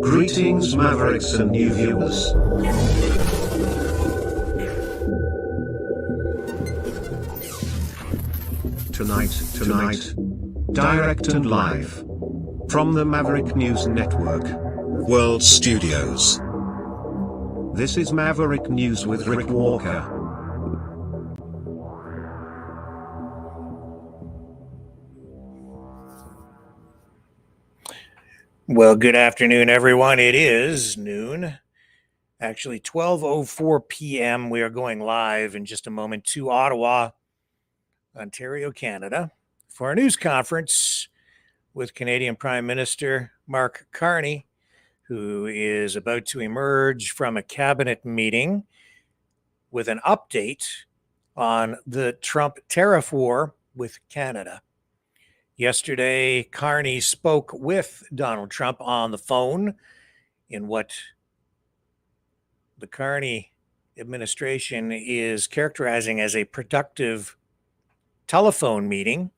Greetings, Mavericks and new viewers. Tonight, direct and live from the Maverick News Network World Studios. This is Maverick News with Rick Walker. Well, good afternoon, everyone. It is noon, actually 12:04 p.m. We are going live in just a moment to Ottawa, Ontario, Canada, for a news conference with Canadian Prime Minister Mark Carney, who is about to emerge from a cabinet meeting with an update on the Trump tariff war with Canada. Yesterday, Carney spoke with Donald Trump on the phone in what the Carney administration is characterizing as a productive telephone meeting.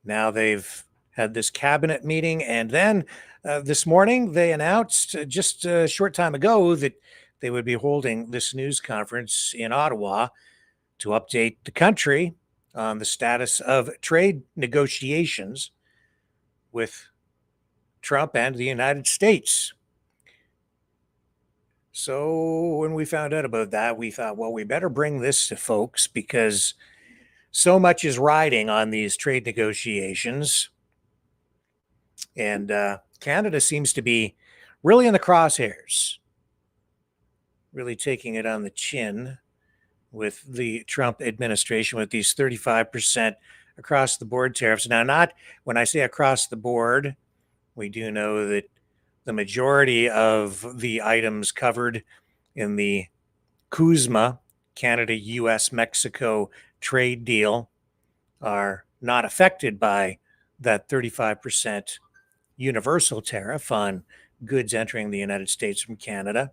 Now they've had this cabinet meeting, and then this morning they announced just a short time ago that they would be holding this news conference in Ottawa to update the country on the status of trade negotiations with Trump and the United States. So when we found out about that, we thought, well, we better bring this to folks because so much is riding on these trade negotiations. And Canada seems to be really in the crosshairs, really taking it on the chin with the Trump administration with these 35% across the board tariffs. Now, not when I say across the board, we do know that the majority of the items covered in the CUSMA, Canada, US, Mexico trade deal are not affected by that 35% universal tariff on goods entering the United States from Canada.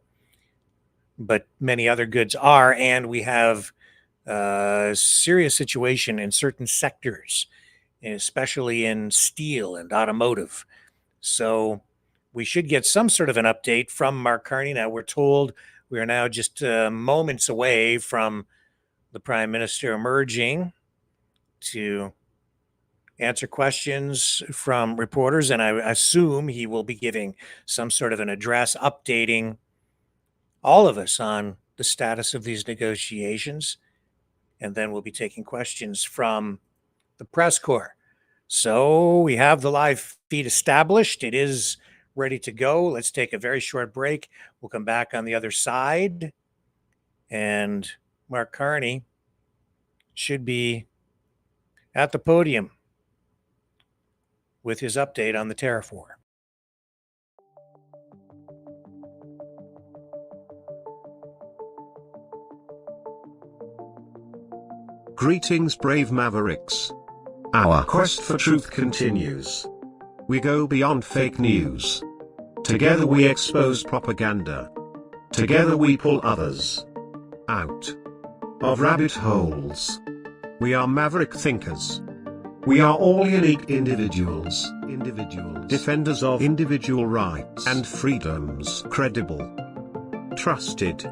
But many other goods are, and we have a serious situation in certain sectors, especially in steel and automotive. So we should get some sort of an update from Mark Carney. Now, we're told we are now just moments away from the Prime Minister emerging to answer questions from reporters, and I assume he will be giving some sort of an address updating all of us on the status of these negotiations, and then we'll be taking questions from the press corps. So we have the live feed established. It is ready to go. Let's take a very short break. We'll come back on the other side, and Mark Carney should be at the podium with his update on the tariff war. Greetings, brave Mavericks. Our quest for truth continues. We go beyond fake news. Together we expose propaganda. Together we pull others out of rabbit holes. We are maverick thinkers. We are all unique individuals, defenders of individual rights and freedoms, credible, trusted,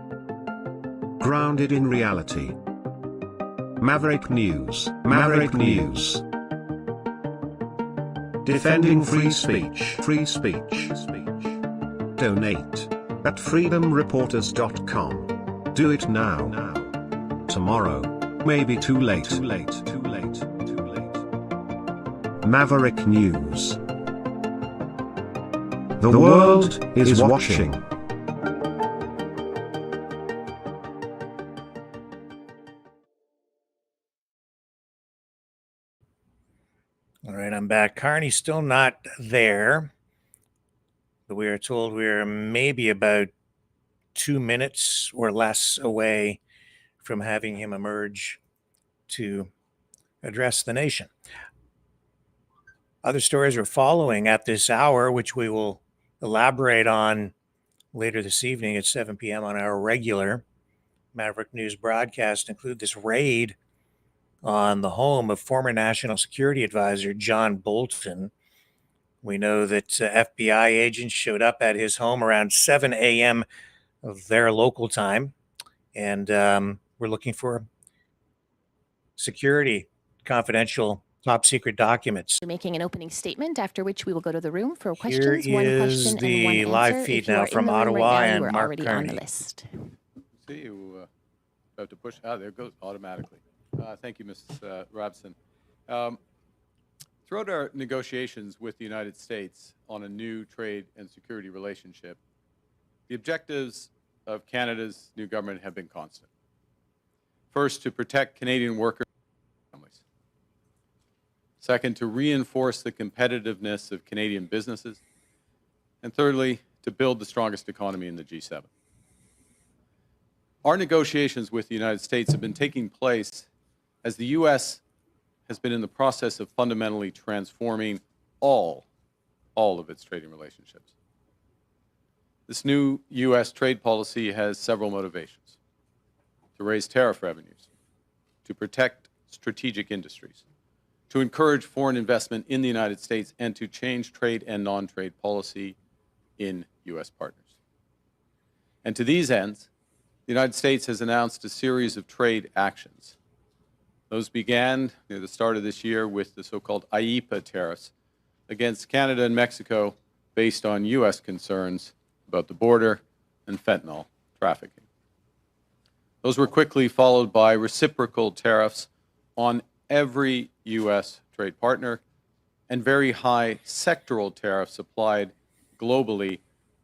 grounded in reality. Maverick News. Defending free speech. Donate at freedomreporters.com. Do it now. Tomorrow may be too late. Maverick News. The world is watching. All right, I'm back. Carney's still not there, but we are told we're maybe about 2 minutes or less away from having him emerge to address the nation. Other stories are following at this hour, which we will elaborate on later this evening at 7 p.m. on our regular Maverick News broadcast, include this raid on the home of former National Security Advisor John Bolton, We know that FBI agents showed up at his home around 7 a.m. of their local time, and we're looking for security, confidential, top secret documents. Making an opening statement, after which we will go to the room for Here questions. One is question and one the live answer. feed If you now are in from the room right Ottawa now, you and are Mark already on the Kearney. list. See, you have to push. There it goes automatically. Thank you, Ms. Robson. Throughout our negotiations with the United States on a new trade and security relationship, the objectives of Canada's new government have been constant. First, to protect Canadian workers and families. Second, to reinforce the competitiveness of Canadian businesses. And thirdly, to build the strongest economy in the G7. Our negotiations with the United States have been taking place as the U.S. has been in the process of fundamentally transforming all of its trading relationships. This new U.S. trade policy has several motivations: to raise tariff revenues, to protect strategic industries, to encourage foreign investment in the United States, and to change trade and non-trade policy in U.S. partners. And to these ends, the United States has announced a series of trade actions. Those began near the start of this year with the so-called IEEPA tariffs against Canada and Mexico based on U.S. concerns about the border and fentanyl trafficking. Those were quickly followed by reciprocal tariffs on every U.S. trade partner and very high sectoral tariffs applied globally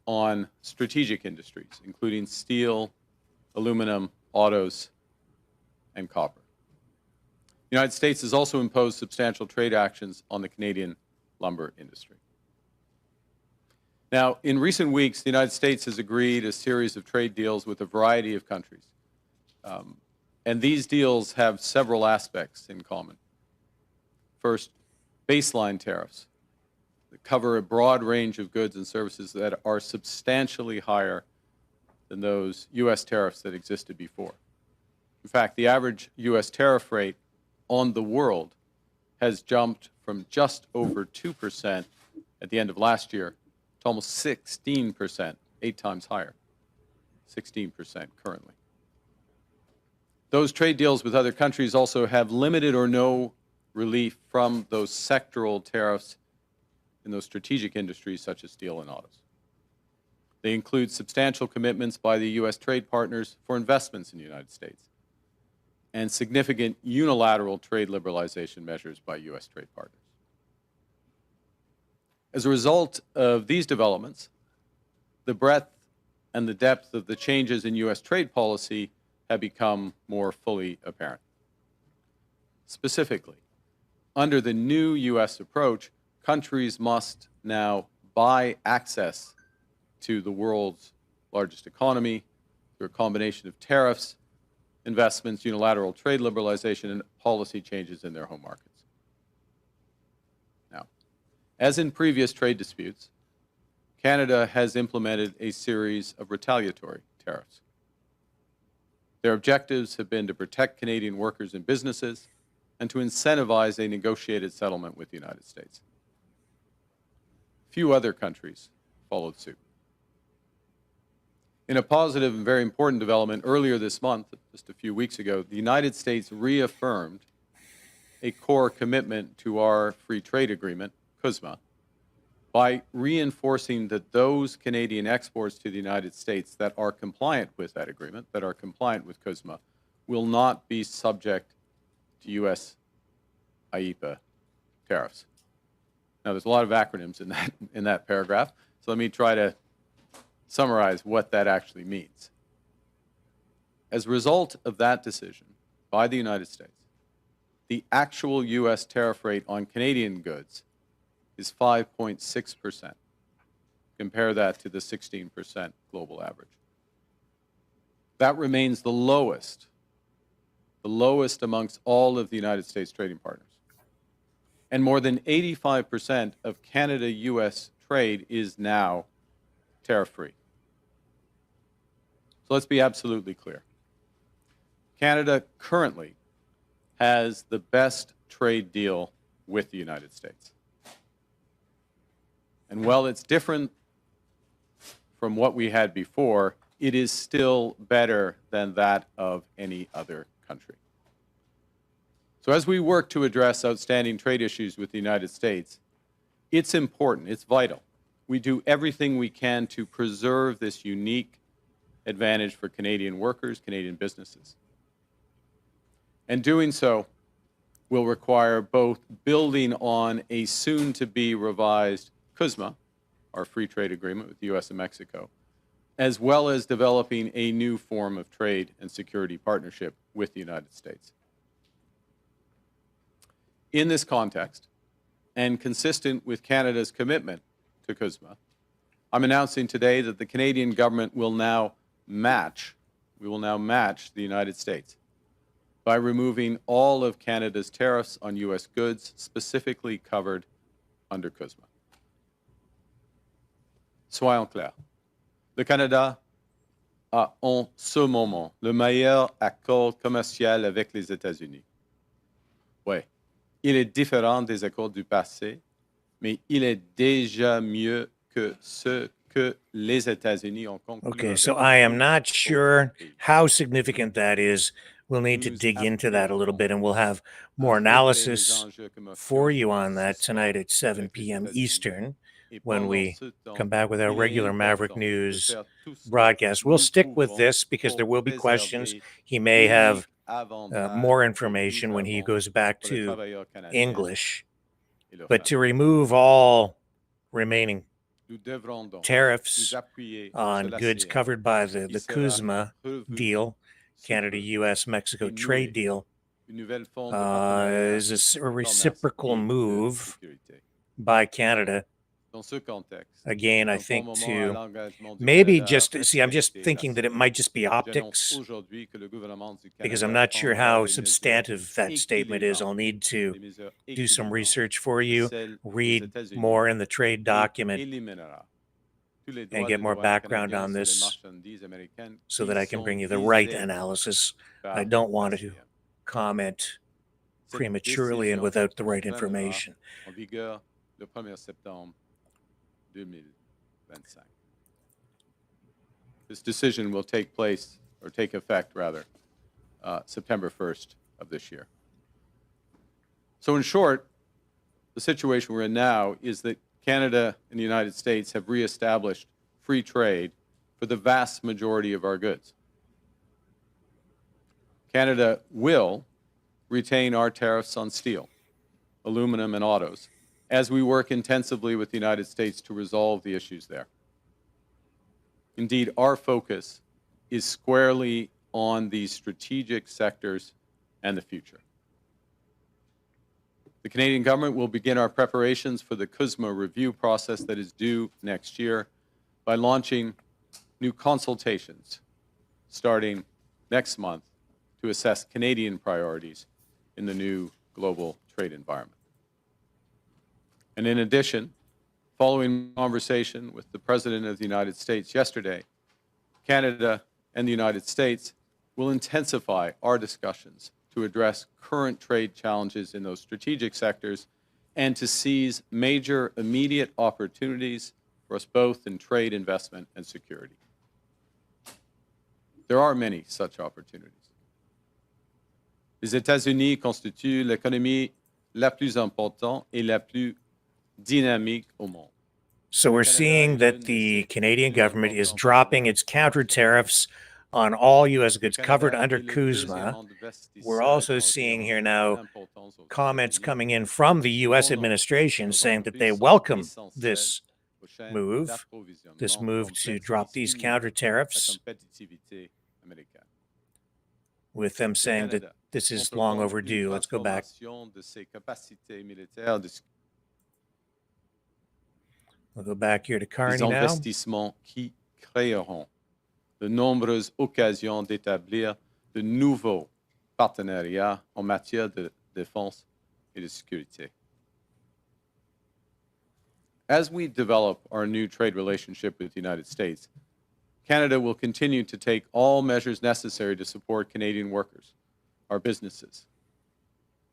on strategic industries, including steel, aluminum, autos, and copper. The United States has also imposed substantial trade actions on the Canadian lumber industry. Now, in recent weeks, the United States has agreed a series of trade deals with a variety of countries. And these deals have several aspects in common. First, baseline tariffs that cover a broad range of goods and services that are substantially higher than those U.S. tariffs that existed before. In fact, the average U.S. tariff rate on the world has jumped from just over 2% at the end of last year to almost 16%, 8 times higher, 16% currently. Those trade deals with other countries also have limited or no relief from those sectoral tariffs in those strategic industries such as steel and autos. They include substantial commitments by the U.S. trade partners for investments in the United States and significant unilateral trade liberalization measures by U.S. trade partners. As a result of these developments, the breadth and the depth of the changes in U.S. trade policy have become more fully apparent. Specifically, under the new U.S. approach, countries must now buy access to the world's largest economy through a combination of tariffs, investments, unilateral trade liberalization, and policy changes in their home markets. Now, as in previous trade disputes, Canada has implemented a series of retaliatory tariffs. Their objectives have been to protect Canadian workers and businesses and to incentivize a negotiated settlement with the United States. Few other countries followed suit. In a positive and very important development earlier this month, just a few weeks ago, the United States reaffirmed a core commitment to our free trade agreement, CUSMA, by reinforcing that those Canadian exports to the United States that are compliant with that agreement, that are compliant with CUSMA, will not be subject to U.S. IEEPA tariffs. Now, there's a lot of acronyms in that paragraph, so let me try to summarize what that actually means. As a result of that decision by the United States, the actual U.S. tariff rate on Canadian goods is 5.6%. Compare that to the 16% global average. That remains the lowest amongst all of the United States trading partners. And more than 85% of Canada-U.S. trade is now tariff-free. So let's be absolutely clear. Canada currently has the best trade deal with the United States. And while it's different from what we had before, it is still better than that of any other country. So as we work to address outstanding trade issues with the United States, it's important, it's vital. We do everything we can to preserve this unique advantage for Canadian workers, Canadian businesses. And doing so will require both building on a soon-to-be revised CUSMA, our free trade agreement with the U.S. and Mexico, as well as developing a new form of trade and security partnership with the United States. In this context, and consistent with Canada's commitment to CUSMA, I'm announcing today that the Canadian government will now match the United States by removing all of Canada's tariffs on U.S. goods specifically covered under CUSMA. Soyons clairs, le Canada a en ce moment le meilleur accord commercial avec les États-Unis. Oui, il est différent des accords du passé, mais il est déjà mieux que ce que les États-Unis ont conclu. Okay, so I am not sure how significant that is. We'll need to dig into that a little bit, and we'll have more analysis for you on that tonight at 7 p.m. Eastern when we come back with our regular Maverick News broadcast. We'll stick with this because there will be questions. He may have more information when he goes back to English. But to remove all remaining tariffs on goods covered by the CUSMA deal, Canada-U.S.-Mexico trade deal, is a reciprocal move by Canada. Again, I think to maybe just see, I'm just thinking that it might just be optics because I'm not sure how substantive that statement is. I'll need to do some research for you, read more in the trade document, and get more background on this so that I can bring you the right analysis. I don't want to comment prematurely and without the right information. This decision will take effect, September 1st of this year. So in short, the situation we're in now is that Canada and the United States have reestablished free trade for the vast majority of our goods. Canada will retain our tariffs on steel, aluminum, and autos, as we work intensively with the United States to resolve the issues there. Indeed, our focus is squarely on these strategic sectors and the future. The Canadian government will begin our preparations for the CUSMA review process that is due next year by launching new consultations starting next month to assess Canadian priorities in the new global trade environment. And in addition, following conversation with the President of the United States yesterday, Canada and the United States will intensify our discussions to address current trade challenges in those strategic sectors and to seize major immediate opportunities for us both in trade, investment, and security. There are many such opportunities. Les États-Unis constituent l'économie la plus importante et la plus dynamique au monde. So we're seeing that the Canadian government is dropping its counter tariffs on all U.S. goods covered under CUSMA. We're also seeing here now comments coming in from the U.S. administration saying that they welcome this move to drop these counter tariffs, with them saying that this is long overdue. Let's go back. We'll go back here to Carney now. Investissements qui créeront de nombreuses occasions d'établir de nouveaux partenariats en matière de défense et de sécurité. As we develop our new trade relationship with the United States, Canada will continue to take all measures necessary to support Canadian workers, our businesses,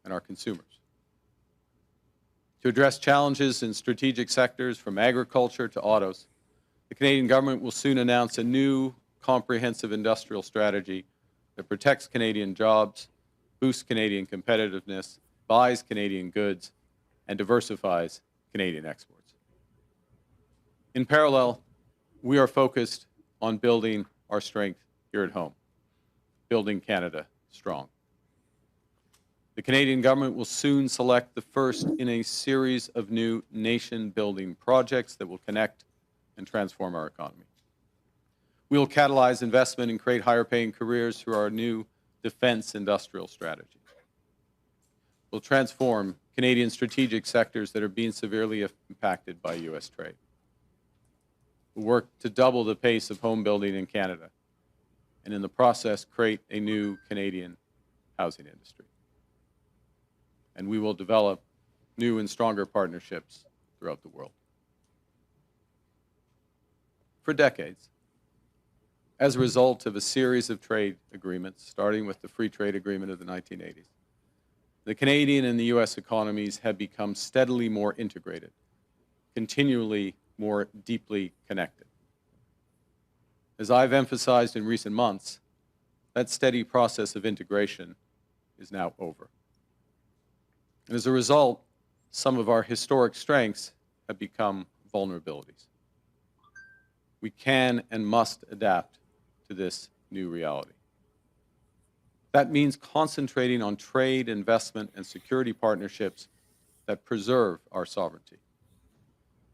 and our consumers. To address challenges in strategic sectors from agriculture to autos, the Canadian government will soon announce a new comprehensive industrial strategy that protects Canadian jobs, boosts Canadian competitiveness, buys Canadian goods, and diversifies Canadian exports. In parallel, we are focused on building our strength here at home, building Canada strong. The Canadian government will soon select the first in a series of new nation-building projects that will connect and transform our economy. We will catalyze investment and create higher-paying careers through our new defense industrial strategy. We'll transform Canadian strategic sectors that are being severely impacted by U.S. trade. We'll work to double the pace of home building in Canada, and in the process, create a new Canadian housing industry. And we will develop new and stronger partnerships throughout the world. For decades, as a result of a series of trade agreements, starting with the Free Trade Agreement of the 1980s, the Canadian and the U.S. economies have become steadily more integrated, continually more deeply connected. As I've emphasized in recent months, that steady process of integration is now over. And as a result, some of our historic strengths have become vulnerabilities. We can and must adapt to this new reality. That means concentrating on trade, investment, and security partnerships that preserve our sovereignty.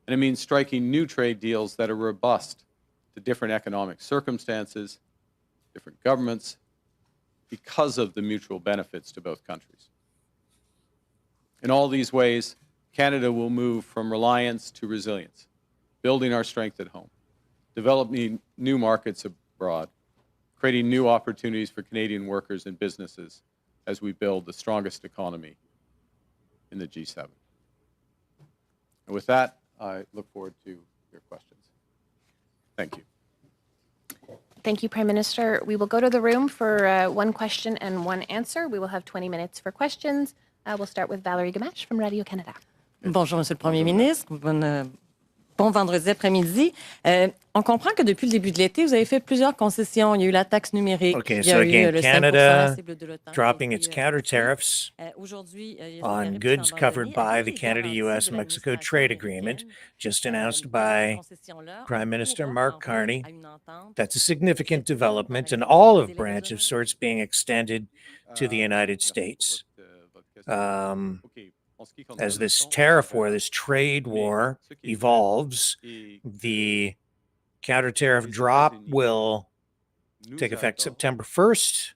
And it means striking new trade deals that are robust to different economic circumstances, different governments, because of the mutual benefits to both countries. In all these ways, Canada will move from reliance to resilience, building our strength at home, developing new markets abroad, creating new opportunities for Canadian workers and businesses as we build the strongest economy in the G7. And with that, I look forward to your questions. Thank you. Thank you, Prime Minister. We will go to the room for one question and one answer. We will have 20 minutes for questions. We'll start with Valérie Gamache from Radio-Canada. Bonjour, Monsieur le Premier ministre. Bon vendredi après-midi. On comprend que depuis le début de l'été, vous avez fait plusieurs concessions. Il y a eu la taxe numérique. Okay, il y a so eu again, le 5% Canada cible de l'OTAN. dropping its counter tariffs Aujourd'hui, il y a on des goods tariffs covered abandonnés. by Avez-vous the des Canada-US garanties de Mexico l'administration trade agreement américaine, just announced que ces by concessions-là Prime Minister pourront Mark en venir Carney? à une entente? That's a significant Cette development, and par all exemple, of branch of sorts being extended to the United States. As this tariff war, this trade war evolves, the counter tariff drop will take effect September 1st,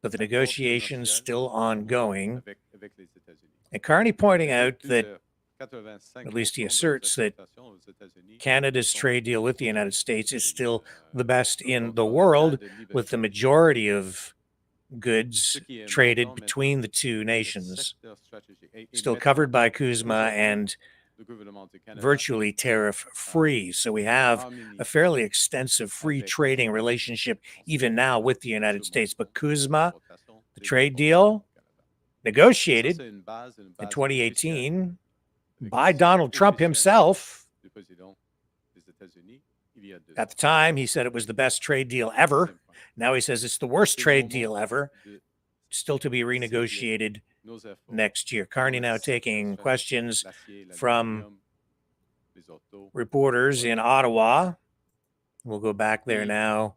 but the negotiations still ongoing. And Carney pointing out that, at least he asserts, that Canada's trade deal with the United States is still the best in the world, with the majority of goods traded between the two nations still covered by CUSMA and virtually tariff-free. So we have a fairly extensive free trading relationship even now with the United States. But CUSMA, the trade deal, negotiated in 2018 by Donald Trump himself. At the time, he said it was the best trade deal ever. Now he says it's the worst trade deal ever, still to be renegotiated next year. Carney now taking questions from reporters in Ottawa. We'll go back there now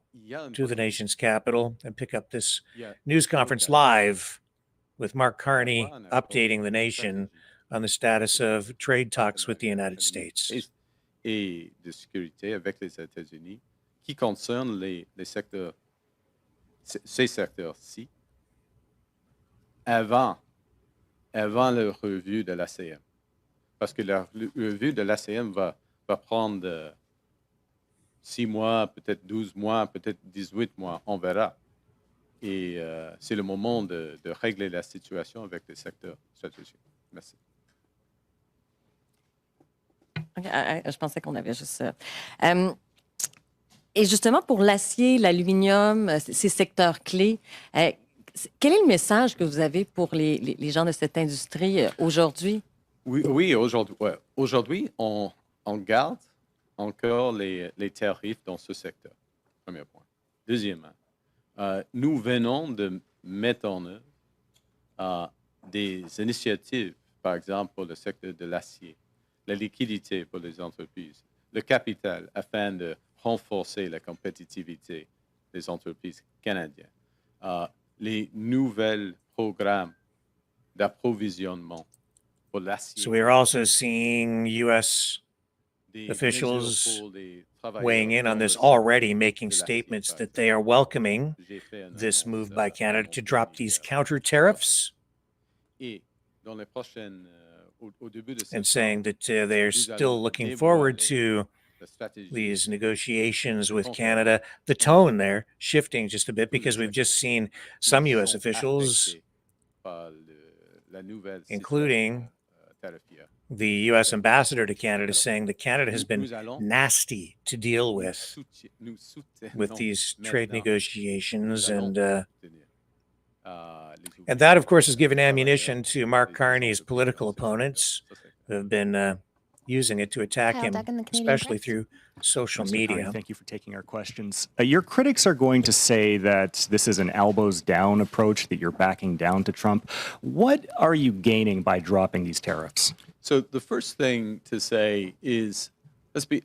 to the nation's capital and pick up this news conference live with Mark Carney updating the nation on the status of trade talks with the United States. Et de sécurité avec les États-Unis qui concernent les secteurs, ces secteurs-ci, avant la revue de l'ACM. Parce que la revue de l'ACM va prendre 6 mois, peut-être 12 mois, peut-être 18 mois, on verra. Et c'est le moment de régler la situation avec les secteurs stratégiques. Merci. Okay, je pensais qu'on avait juste ça. Et justement, pour l'acier, l'aluminium, ces secteurs clés, quel est le message que vous avez pour les gens de cette industrie aujourd'hui? Oui, aujourd'hui, ouais. Aujourd'hui, on garde encore les tarifs dans ce secteur. Premier point. Deuxièmement, nous venons de mettre en œuvre des initiatives, par exemple pour le secteur de l'acier, la liquidité pour les entreprises, le capital, afin de renforcer la compétitivité des entreprises canadiennes, les nouveaux programmes d'approvisionnement pour l'acier. So we are also seeing U.S. des officials mesures pour les travailleurs weighing in on dans le this secteur already, making de l'acier, statements par that exemple. they are welcoming J'ai fait une this annonce, move by à Canada mon to drop premier, these counter tariffs, Et dans les prochaines, au début de and septembre, saying that they are nous still allons looking forward dévoiler to la stratégie these negotiations with concurrence Canada. The tone there shifting just a bit because we've just seen qui some U.S. sont officials, affectés par la nouvelle including situation tarifaire. the U.S. ambassador to Canada, saying that Canada has been Nous allons nasty to deal nous with soutenons these trade maintenant, negotiations, nous allons and soutenir, les that, of course, ouvriers, has given les ammunition travailleurs, to Mark les Carney's entreprises political dans ce secteur. opponents Ça, c'est who have been using it to attack Kyle him, Duncan, the Canadian especially Press. through social Mr. media. Carney, thank you for taking our questions. Your critics are going to say that this is an elbows down approach, that you're backing down to Trump. What are you gaining by dropping these tariffs? So the first thing to say is, let's be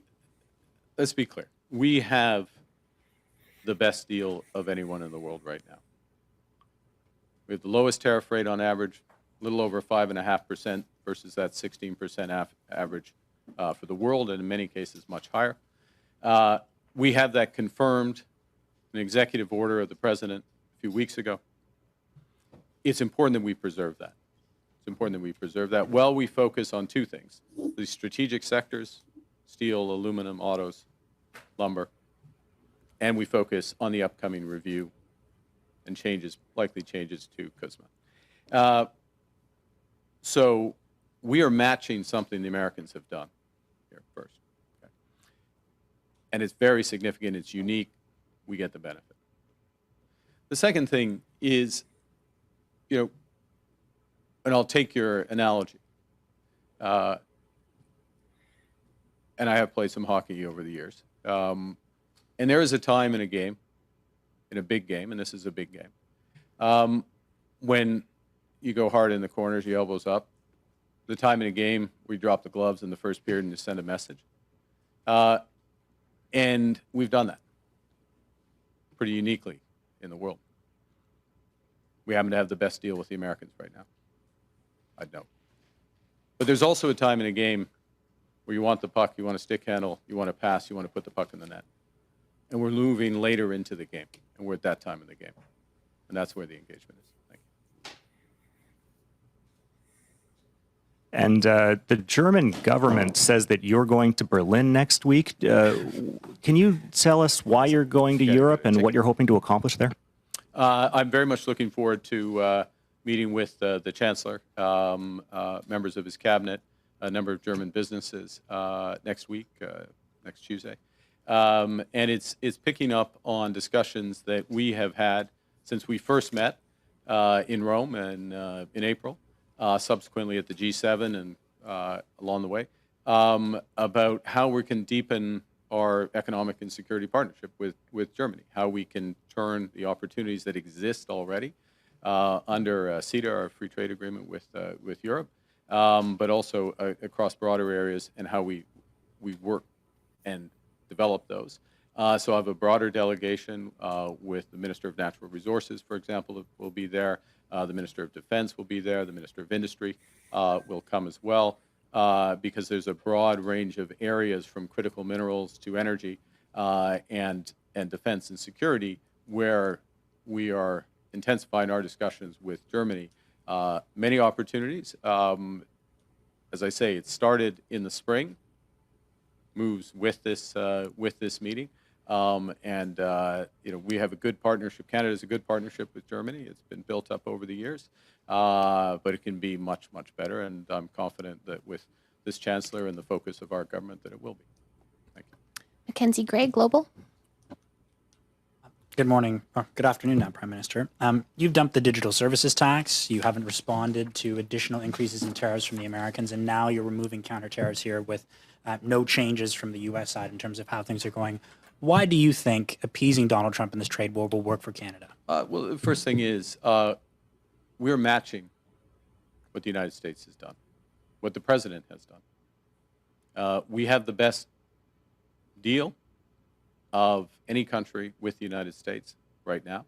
clear. We have the best deal of anyone in the world right now. We have the lowest tariff rate on average, a little over 5.5% versus that 16% average for the world, and in many cases much higher. We have that confirmed in an executive order of the president a few weeks ago. It's important that we preserve that. It's important that we preserve that while we focus on two things: the strategic sectors, steel, aluminum, autos, lumber, and we focus on the upcoming review and likely changes to CUSMA. So we are matching something the Americans have done here first. Okay? And it's very significant. It's unique. We get the benefit. The second thing is, and I'll take your analogy. And I have played some hockey over the years. And there is a time in a game, in a big game, and this is a big game, when you go hard in the corners, your elbows up. The time in a game where you drop the gloves in the first period and you send a message. And we've done that pretty uniquely in the world. We happen to have the best deal with the Americans right now. I'd know. But there's also a time in a game where you want the puck, you want a stick handle, you want to pass, you want to put the puck in the net. And we're moving later into the game, and we're at that time in the game. And that's where the engagement is. Thank you. And the German government says that you're going to Berlin next week. Can you tell us why you're going to Europe and what you're hoping to accomplish there? I'm very much looking forward to meeting with the Chancellor, members of his cabinet, a number of German businesses next week, next Tuesday. And it's picking up on discussions that we have had since we first met in Rome and in April, subsequently at the G7 and along the way, about how we can deepen our economic and security partnership with Germany, how we can turn the opportunities that exist already under CETA, our free trade agreement with Europe, but also across broader areas, and how we work and develop those. So I have a broader delegation with the Minister of Natural Resources, for example, will be there. The Minister of Defense will be there. The Minister of Industry will come as well, because there's a broad range of areas from critical minerals to energy and defense and security where we are intensifying our discussions with Germany. Many opportunities. As I say, it started in the spring, moves with this meeting, and we have a good partnership. Canada has a good partnership with Germany. It's been built up over the years, but it can be much, much better. And I'm confident that with this Chancellor and the focus of our government, that it will be. Thank you. Mackenzie Gray, Global. Good morning. Or good afternoon now, Prime Minister. You've dumped the digital services tax. You haven't responded to additional increases in tariffs from the Americans, and now you're removing counter tariffs here with no changes from the U.S. side in terms of how things are going. Why do you think appeasing Donald Trump in this trade war will work for Canada? Well, the first thing is we're matching what the United States has done, what the president has done. We have the best deal of any country with the United States right now.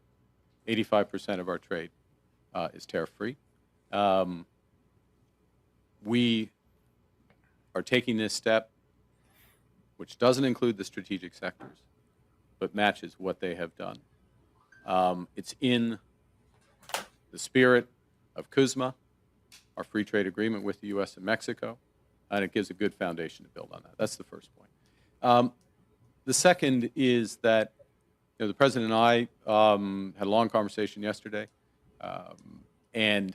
85% of our trade is tariff-free. We are taking this step, which doesn't include the strategic sectors, but matches what they have done. It's in the spirit of CUSMA, our free trade agreement with the U.S. and Mexico, and it gives a good foundation to build on that. That's the first point. The second is that the President and I had a long conversation yesterday, and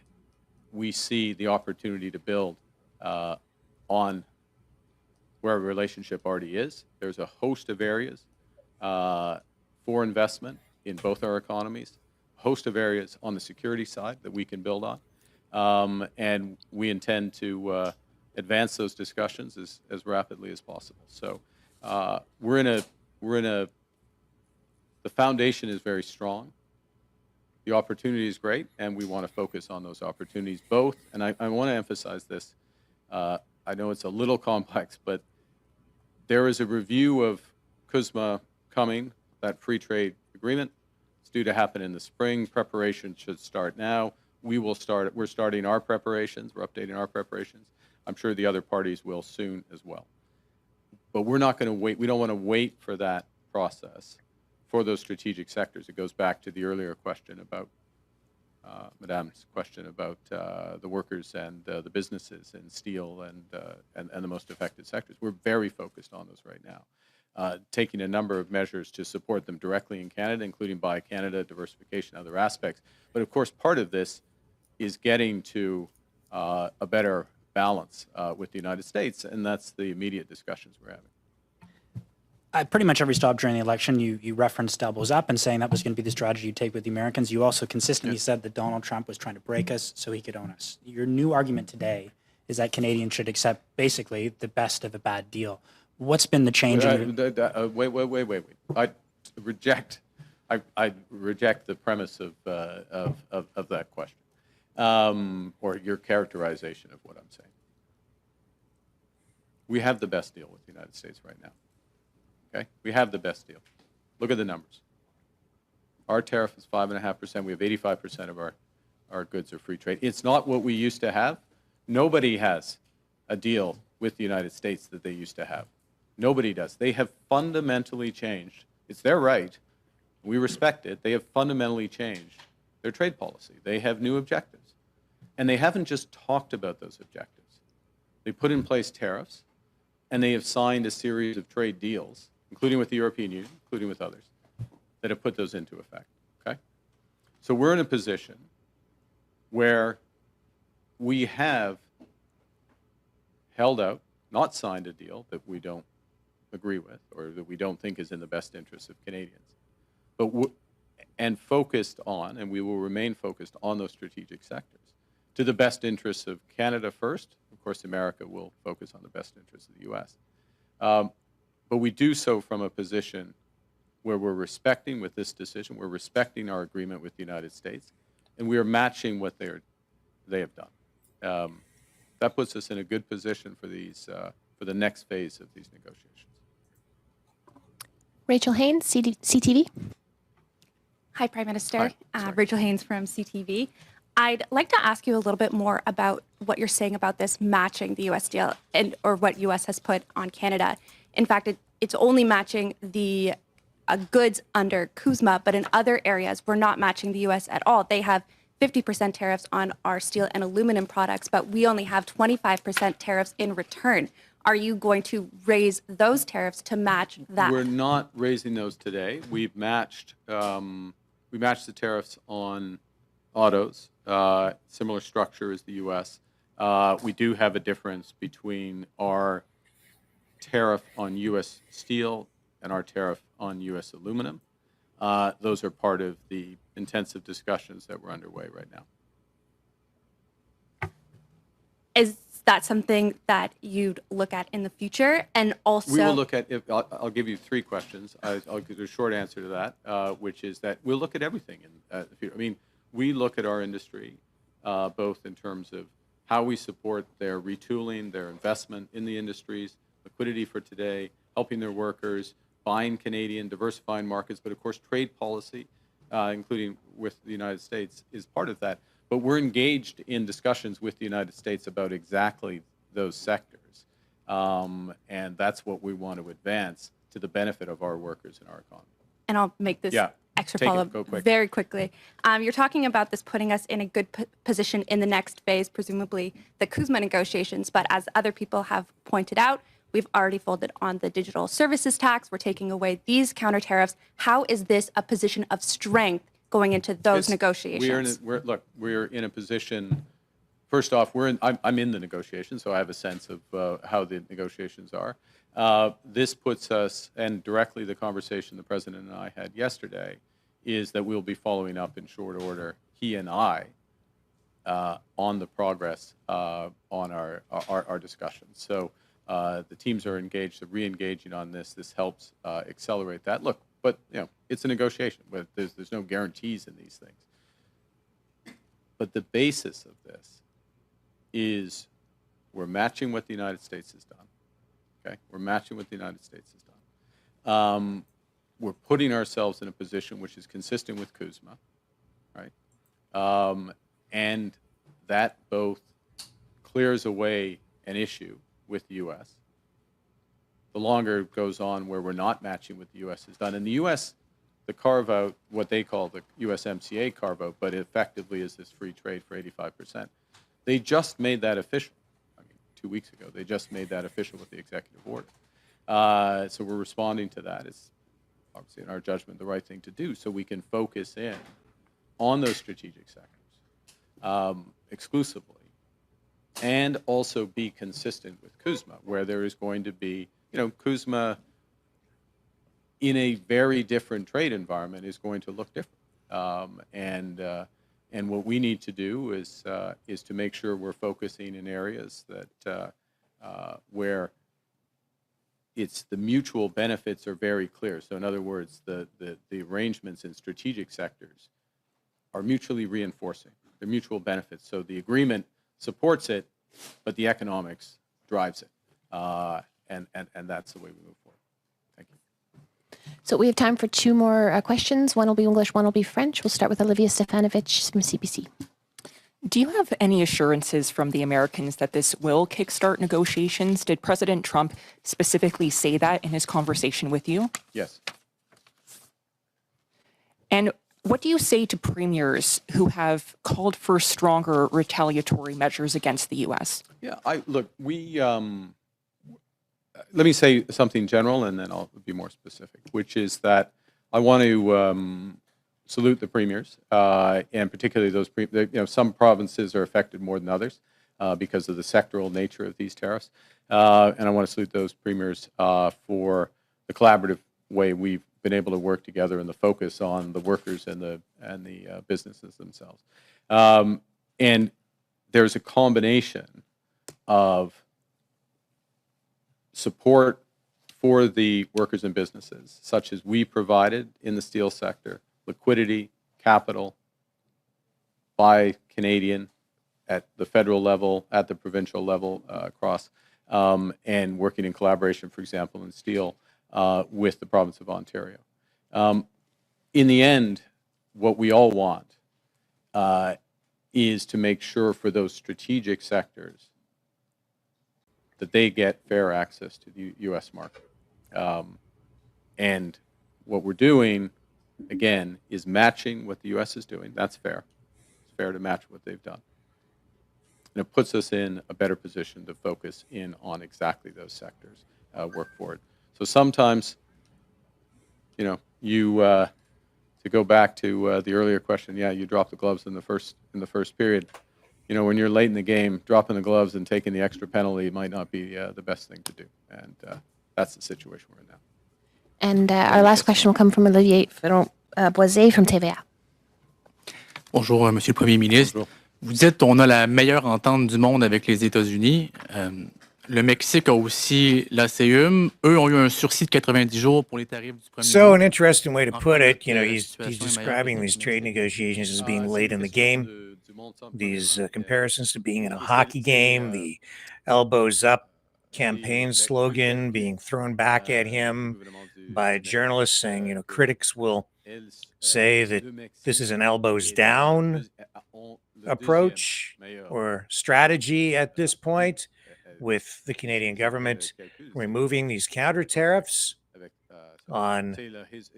we see the opportunity to build on where our relationship already is. There's a host of areas for investment in both our economies, a host of areas on the security side that we can build on, and we intend to advance those discussions as rapidly as possible. So the foundation is very strong. The opportunity is great, and we want to focus on those opportunities both. And I want to emphasize this. I know it's a little complex, but there is a review of CUSMA coming, that free trade agreement. It's due to happen in the spring. Preparation should start now. We're starting our preparations. We're updating our preparations. I'm sure the other parties will soon as well. But we're not going to wait. We don't want to wait for that process for those strategic sectors. It goes back to the earlier question about, Madame's question about the workers and the businesses in steel and the most affected sectors. We're very focused on those right now, taking a number of measures to support them directly in Canada, including Buy Canada, diversification, other aspects. But of course, part of this is getting to a better balance with the United States, and that's the immediate discussions we're having. Pretty much every stop during the election, you referenced elbows up and saying that was going to be the strategy you take with the Americans. You also consistently said that Donald Trump was trying to break us so he could own us. Your new argument today is that Canadians should accept basically the best of a bad deal. What's been the change? Wait. I reject the premise of that question, or your characterization of what I'm saying. We have the best deal with the United States right now. Okay, we have the best deal. Look at the numbers. Our tariff is 5.5%. We have 85% of our goods are free trade. It's not what we used to have. Nobody has a deal with the United States that they used to have. Nobody does. They have fundamentally changed. It's their right. We respect it. They have fundamentally changed their trade policy. They have new objectives. And they haven't just talked about those objectives. They put in place tariffs, and they have signed a series of trade deals, including with the European Union, including with others, that have put those into effect. Okay? So we're in a position where we have held out, not signed a deal that we don't agree with or that we don't think is in the best interests of Canadians, and focused on, and we will remain focused on those strategic sectors to the best interests of Canada first. Of course, America will focus on the best interests of the U.S. But we do so from a position where we're respecting, with this decision, we're respecting our agreement with the United States, and we are matching what they have done. That puts us in a good position for the next phase of these negotiations. Rachel Haynes, CTV. Hi, Prime Minister. Hi. Rachel Haynes from CTV. I'd like to ask you a little bit more about what you're saying about this matching the U.S. deal or what U.S. has put on Canada. In fact, it's only matching the goods under CUSMA, but in other areas, we're not matching the U.S. at all. They have 50% tariffs on our steel and aluminum products, but we only have 25% tariffs in return. Are you going to raise those tariffs to match that? We're not raising those today. We've matched the tariffs on autos, similar structure as the U.S. We do have a difference between our tariff on U.S. steel and our tariff on U.S. aluminum. those are part of the intensive discussions that we're underway right now. Is that something that you'd look at in the future? And also, We will look at, I'll give you three questions. I'll give you a short answer to that, which is that we'll look at everything in the future. I mean, we look at our industry both in terms of how we support their retooling, their investment in the industries, liquidity for today, helping their workers, buying Canadian, diversifying markets, but of course trade policy, including with the United States, is part of that. But we're engaged in discussions with the United States about exactly those sectors. And that's what we want to advance to the benefit of our workers and our economy. and I'll make this extra Take it. follow-up Go quick. very quickly. You're talking about this putting us in a good position in the next phase, presumably the CUSMA negotiations. But as other people have pointed out, we've already folded on the digital services tax. We're taking away these counter tariffs. How is this a position of strength going into those negotiations? We're in a position. First off, I'm in the negotiations, so I have a sense of how the negotiations are. This puts us, and directly the conversation the President and I had yesterday, is that we'll be following up in short order, he and I, on the progress on our discussions. So the teams are engaged, they're re-engaging on this. This helps accelerate that. Look, but it's a negotiation. But there's no guarantees in these things. But the basis of this is we're matching what the United States has done. Okay, we're matching what the United States has done. We're putting ourselves in a position which is consistent with CUSMA, right? And that both clears away an issue with the U.S. The longer it goes on where we're not matching what the U.S. has done. And the U.S., the carve-out, what they call the USMCA carve-out, but effectively is this free trade for 85%. They just made that official. 2 weeks ago, they just made that official with the executive order. So we're responding to that. It's obviously, in our judgment, the right thing to do so we can focus in on those strategic sectors exclusively and also be consistent with CUSMA, where there is going to be, CUSMA in a very different trade environment is going to look different. And what we need to do is to make sure we're focusing in areas that where it's the mutual benefits are very clear. So in other words, the arrangements in strategic sectors are mutually reinforcing. They're mutual benefits. So the agreement supports it, but the economics drives it. And that's the way we move forward. Thank you. So we have time for two more questions. One will be English, one will be French. We'll start with Olivia Stefanovich from CBC. Do you have any assurances from the Americans that this will kickstart negotiations? Did President Trump specifically say that in his conversation with you? Yes. And what do you say to premiers who have called for stronger retaliatory measures against the U.S.? Yeah, let me say something general, and then I'll be more specific, which is that I want to salute the premiers, and particularly those, some provinces are affected more than others because of the sectoral nature of these tariffs. And I want to salute those premiers for the collaborative way we've been able to work together and the focus on the workers and the businesses themselves. And there's a combination of support for the workers and businesses, such as we provided in the steel sector, liquidity, capital, by Canadian at the federal level, at the provincial level across, and working in collaboration, for example, in steel with the province of Ontario. In the end, what we all want is to make sure for those strategic sectors that they get fair access to the U.S. market. And what we're doing, again, is matching what the U.S. is doing. That's fair. It's fair to match what they've done. And it puts us in a better position to focus in on exactly those sectors, work for it. So sometimes, to go back to the earlier question, you drop the gloves in the first period. When you're late in the game, dropping the gloves and taking the extra penalty might not be the best thing to do. And that's the situation we're in now. And our last question will come from Olivier Boisé from TVA. Bonjour, Monsieur le Premier ministre. Bonjour. Vous dites on a la meilleure entente du monde avec les États-Unis. Le Mexique a aussi l'ACEUM. Eux ont eu un sursis de 90 jours pour les tarifs du 1er So, jour. an interesting way to Enfin, put it, notre you know, he's situation est meilleure describing avec these les trade Mexicains. negotiations as being C'est late une in the question game. du montant, These premièrement. comparisons to being in a Et hockey game, the elbows up campaign la slogan critique, being thrown back at du him gouvernement by Mexique, journalists saying, you know, que critics will elles, say that le Mexique this is an elbows est down ont le approach deuxième meilleur or strategy at this prix, point with the Canadian j'ai fait le government calcul, c'est removing these counter tariffs avec, on tu sais,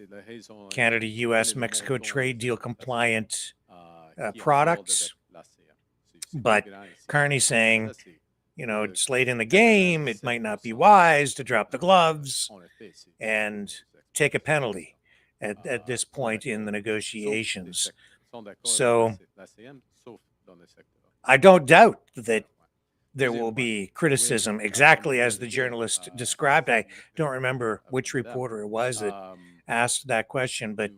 la raison, Canada, quel est US, le Mexico montant trade deal compliant qui aborde products. avec l'ASEAN. C'est But plus grand ici. Carney's saying, Canada, c'est you know, le it's late in the 97%, game. It might not be wise to drop the gloves en effet, c'est and take a penalty at this point in the negotiations. So I don't doubt that there will be criticism exactly as the journalist described. I don't remember which reporter it was that asked that question, but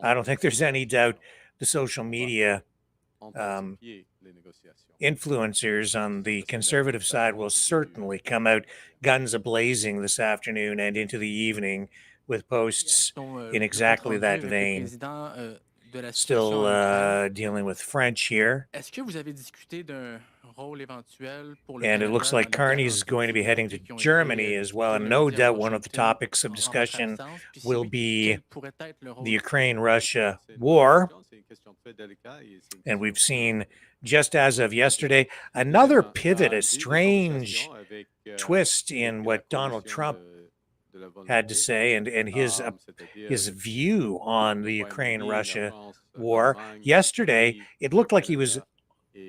I don't think there's any doubt the social media influencers on the conservative side will certainly come out guns a-blazing this afternoon and into the evening with posts in exactly that vein. Still dealing with French here. Est-ce que vous avez discuté d'un rôle éventuel pour le And it Canada looks dans like les Carney's garanties going to be heading to sécurité qui ont été, Germany as well. And no communiquées à doubt one of the Washington topics of en votre discussion absence? Puis si will oui, be quel pourrait être le rôle the du Ukraine-Russia war. And we've seen, just as of yesterday, another pivot, a strange twist in what Donald Trump had to say and his view on the Ukraine-Russia war. Yesterday, it looked like he was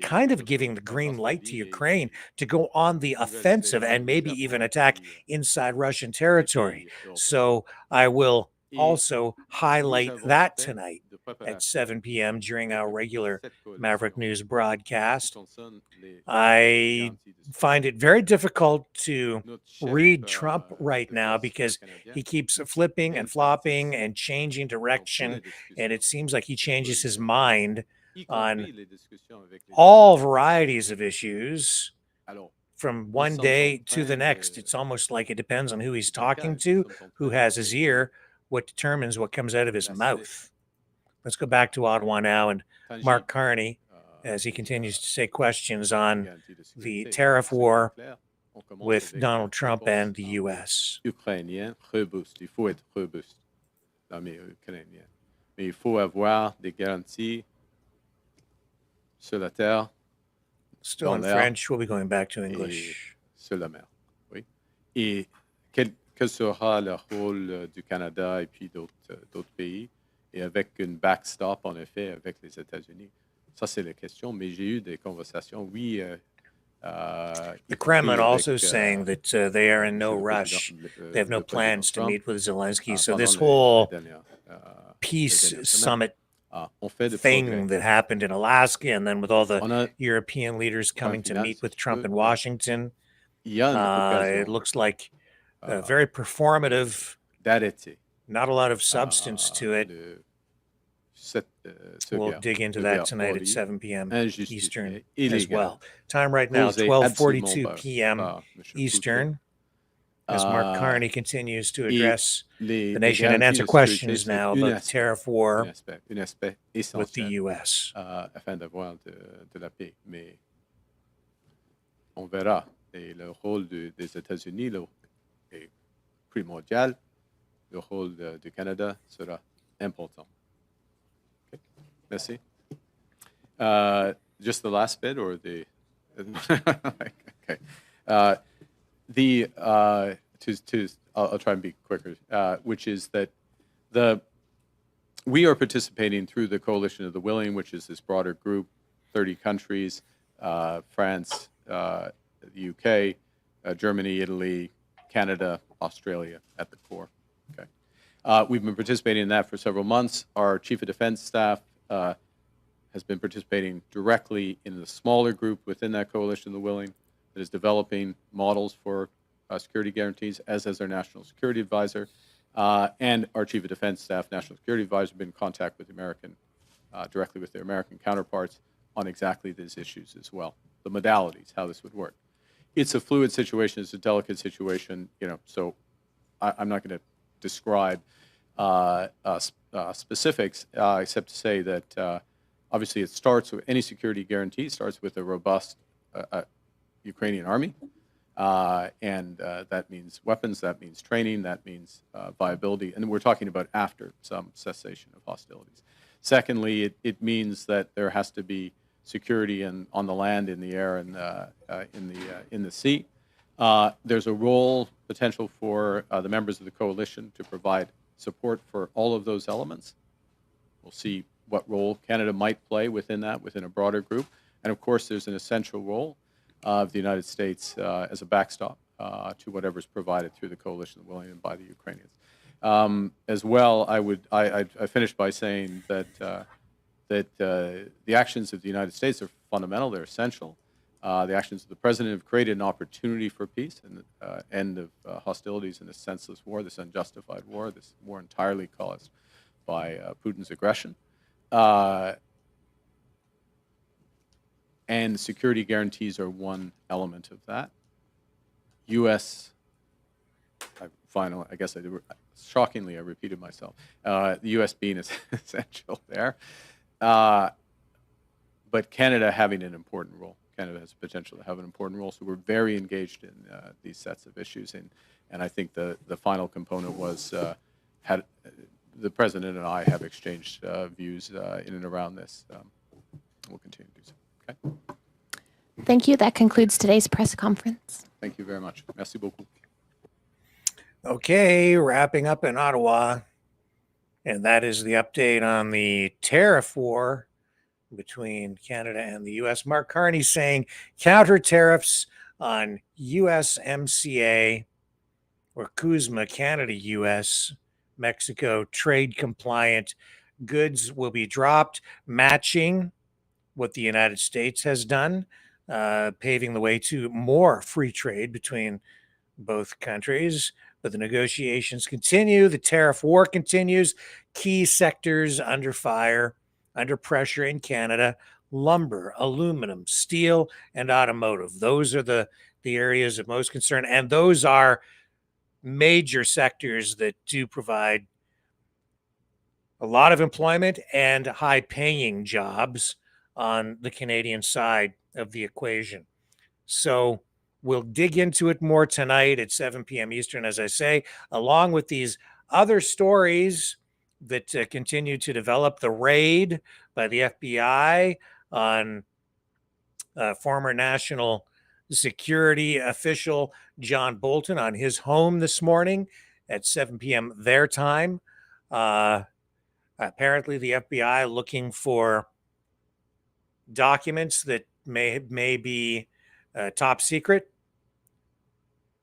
kind of giving the green light to Ukraine to go on the offensive and maybe even attack inside Russian territory. So I will also highlight that tonight at 7 p.m. during our regular Maverick News broadcast. I find it very difficult to read Trump right now because he keeps flipping and flopping and changing direction, and it seems like he changes his mind on all varieties of issues from one day to the next. It's almost like it depends on who he's talking to, who has his ear, what determines what comes out of his mouth. Let's go back to Ottawa now and Mark Carney as he continues to say questions on the tariff war with Donald Trump and the U.S. Ukrainien robuste. Il faut être robuste, l'armée ukrainienne. Mais il faut avoir des garanties sur la terre. Still in French, we'll be going back to English. Sur la mer, oui. Et quel sera le rôle du Canada et puis d'autres pays, et avec une backstop, en effet, avec les États-Unis? Ça, c'est la question, mais j'ai eu des conversations, oui. The Kremlin also saying that they are in no rush. They have no plans to meet with Zelensky. So this whole peace summit thing that happened in Alaska, and then with all the European leaders coming to meet with Trump in Washington, it looks like very performative, not a lot of substance to it. We'll dig into that tonight at 7 p.m. Eastern as well. Time right now, 12:42 p.m. Eastern, as Mark Carney continues to address the nation and answer questions now about the tariff war with the U.S. Afin d'avoir de la paix. Mais on verra. Et le rôle des États-Unis est primordial. Le rôle du Canada sera important. Okay. Merci. Just the last bit or the... okay. I'll try and be quicker, which is that we are participating through the Coalition of the Willing, which is this broader group, 30 countries, France, the UK, Germany, Italy, Canada, Australia at the core. Okay. We've been participating in that for several months. Our Chief of Defense Staff has been participating directly in the smaller group within that Coalition of the Willing that is developing models for security guarantees, as has our National Security Advisor. And our Chief of Defense Staff, National Security Advisor, have been in contact with directly with their American counterparts on exactly these issues as well, the modalities, how this would work. It's a fluid situation, it's a delicate situation, so I'm not going to describe specifics, except to say that obviously it starts with any security guarantee, starts with a robust Ukrainian army, and that means weapons, that means training, that means viability, and we're talking about after some cessation of hostilities. Secondly, it means that there has to be security on the land, in the air, and in the sea. There's a role potential for the members of the coalition to provide support for all of those elements. We'll see what role Canada might play within that, within a broader group. And of course, there's an essential role of the United States as a backstop to whatever's provided through the coalition willing and by the Ukrainians. As well, I finished by saying that the actions of the United States are fundamental, they're essential. The actions of the president have created an opportunity for peace and the end of hostilities in this senseless war, this unjustified war, this war entirely caused by Putin's aggression. And security guarantees are one element of that. I guess shockingly, I repeated myself. The U.S. being essential there. But Canada having an important role. Canada has the potential to have an important role, so we're very engaged in these sets of issues. And I think the final component was had the President and I have exchanged views in and around this. We'll continue to do so. Okay. Thank you. That concludes today's press conference. Thank you very much. Merci beaucoup. Okay, wrapping up in Ottawa, and that is the update on the tariff war between Canada and the U.S. Mark Carney saying counter tariffs on USMCA or CUSMA, Canada, U.S., Mexico trade compliant goods will be dropped, matching what the United States has done, paving the way to more free trade between both countries. But the negotiations continue. The tariff war continues. Key sectors under fire, under pressure in Canada: lumber, aluminum, steel, and automotive. Those are the areas of most concern. And those are major sectors that do provide a lot of employment and high paying jobs on the Canadian side of the equation. So we'll dig into it more tonight at 7 p.m. Eastern, as I say, along with these other stories that continue to develop. The raid by the FBI on former national security official John Bolton on his home this morning at 7 p.m. their time. Apparently, the FBI looking for documents that may be top secret.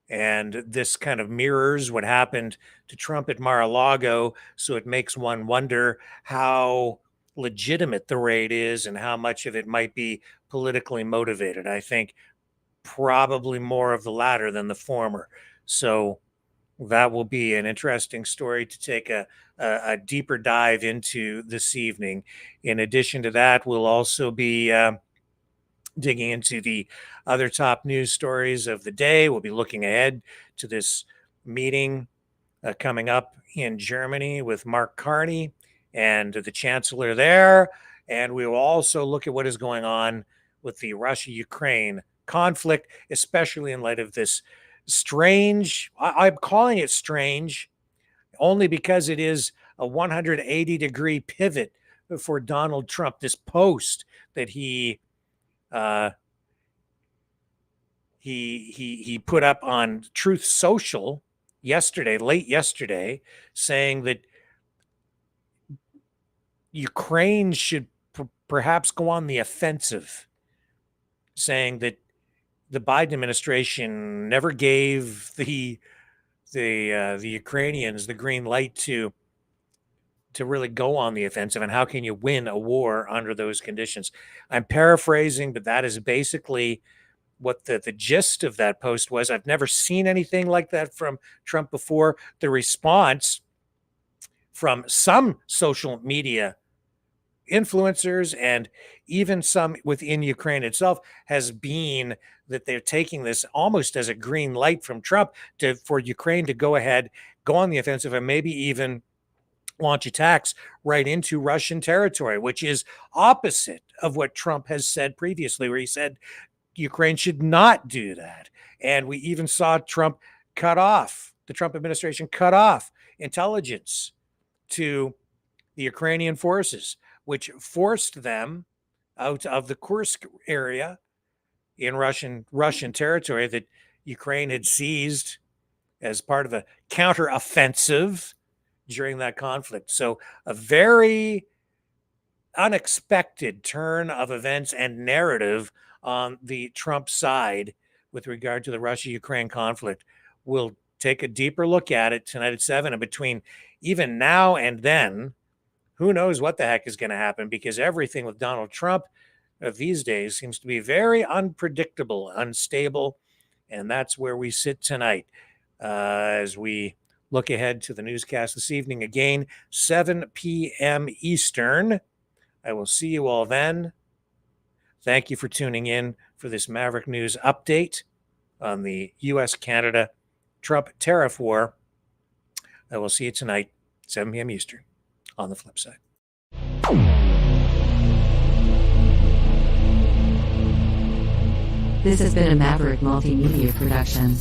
And this kind of mirrors what happened to Trump at Mar-a-Lago. So it makes one wonder how legitimate the raid is and how much of it might be politically motivated. I think probably more of the latter than the former. So that will be an interesting story to take a deeper dive into this evening. In addition to that, we'll also be digging into the other top news stories of the day. We'll be looking ahead to this meeting coming up in Germany with Mark Carney and the chancellor there. And we will also look at what is going on with the Russia-Ukraine conflict, especially in light of this strange, I'm calling it strange, only because it is a 180-degree pivot for Donald Trump, this post that he put up on Truth Social yesterday, late yesterday, saying that Ukraine should perhaps go on the offensive, saying that the Biden administration never gave the Ukrainians the green light to really go on the offensive, and how can you win a war under those conditions? I'm paraphrasing, but that is basically what the gist of that post was. I've never seen anything like that from Trump before. The response from some social media influencers and even some within Ukraine itself has been that they're taking this almost as a green light from Trump for Ukraine to go ahead, go on the offensive, and maybe even launch attacks right into Russian territory, which is opposite of what Trump has said previously, where he said Ukraine should not do that. And we even saw the Trump administration cut off intelligence to the Ukrainian forces, which forced them out of the Kursk area in Russian territory that Ukraine had seized as part of a counteroffensive during that conflict. So a very unexpected turn of events and narrative on the Trump side with regard to the Russia-Ukraine conflict. We'll take a deeper look at it tonight at 7. And between even now and then, who knows what the heck is going to happen, because everything with Donald Trump these days seems to be very unpredictable, unstable. And that's where we sit tonight as we look ahead to the newscast this evening. Again, 7 p.m. Eastern. I will see you all then. Thank you for tuning in for this Maverick News update on the U.S.-Canada Trump tariff war. I will see you tonight, 7 p.m. Eastern, on the flip side. This has been a Maverick Multimedia production.